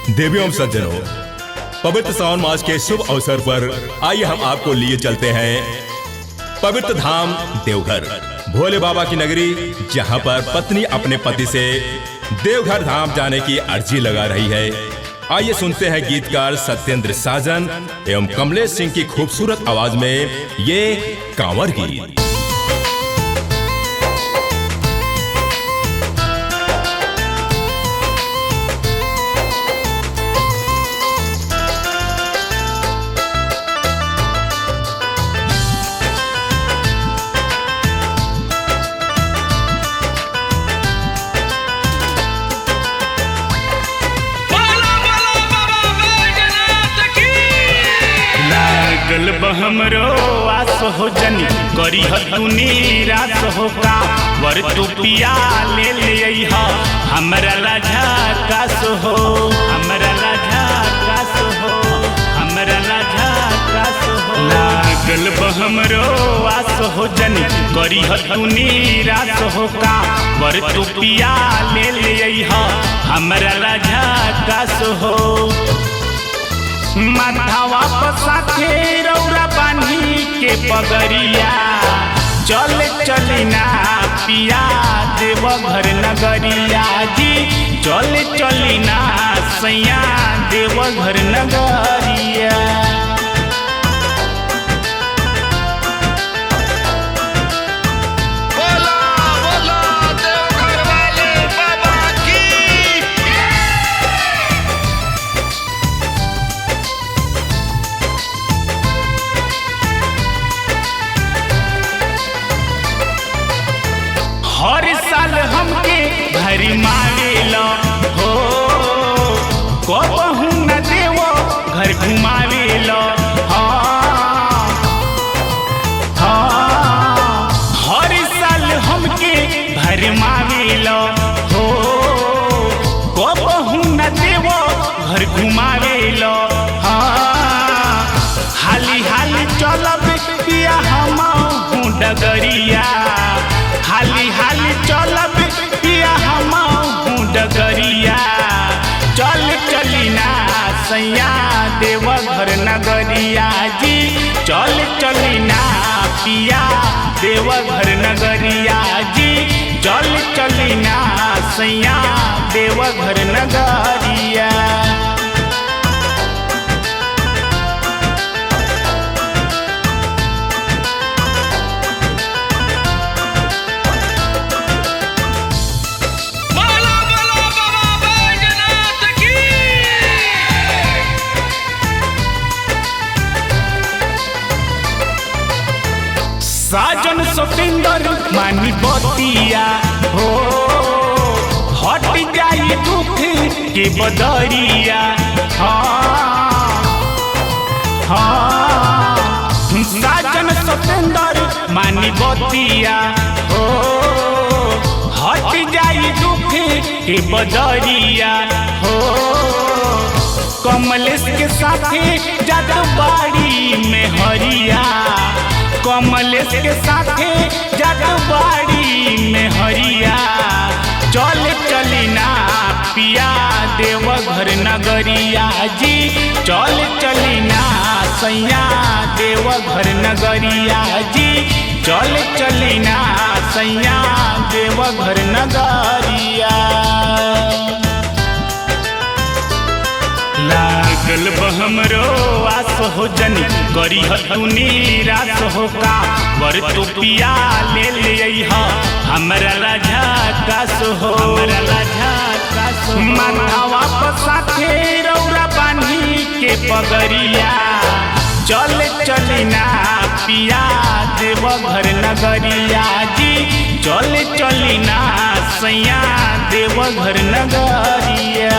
देवियों सज्जनों, पवित्र सावन मास के शुभ अवसर पर आइए हम आपको लिए चलते हैं पवित्र धाम देवघर, भोले बाबा की नगरी, जहां पर पत्नी अपने पति से देवघर धाम जाने की अर्जी लगा रही है। आइए सुनते हैं गीतकार सत्येंद्र साजन एवं कमलेश सिंह की खूबसूरत आवाज में ये कांवर गीत। हमरो आस हो जनी करी तू निराश हो का वर तू पिया ले ले हमरा लाझा कास हो, हमरा लाझा कास हो, हमरा लाझा कास हो। लागल हमरो आस हो जनी करी तू निराश हो का वर तू पिया ले ले हमरा लाझा कास हो। माथावा पसाथे रौरा बानी के पगरिया चल चलिना पिया देवघर नगरिया जी, चल चलिना सैया देवघर नगरिया। हर साल हमके भरी मारेला हो, कहूँ न देवो घर घुमावेला। हाँ हाँ, हर साल हमके भरी मारेला हो, कहूँ न देवो घर घुमावेला। हाँ, हाली हाली चलब पिया हम डगरिया, हाली हाली चलब पिया हम डगरिया। चल चलिना सैया देवघर नगरिया जी, चल चलिना पिया देवघर नगरिया जी, चल चलिना सैया देवघर नगरिया। साजन सतेंद्र मानी बतिया हो, हट जाई दुख के बदरिया। हाँ हाँ, साजन सतेंद्र मानी बतिया हो, हट जाई दुख के बदरिया हो। कमलेश के साथे जादू बाड़ी में हरिया, कमलेश के साथे जगबाड़ी में हरिया। चल चलिना पिया देवघर नगरिया जी, चल चलिना सैया देवघर नगरिया जी, चल चलिना सैया देवघर नगरिया। लागल हमरो आस हो जनी करी तू निराश हो का वर तू पिया ले ले हमरा लाझा कास हो, हमरा लाझा कास हो। माथावा पसाथे रौरा बानी के पगरिया चल चलिना पिया देवघर नगरिया जी, चल चलिना सैया देवघर नगरिया।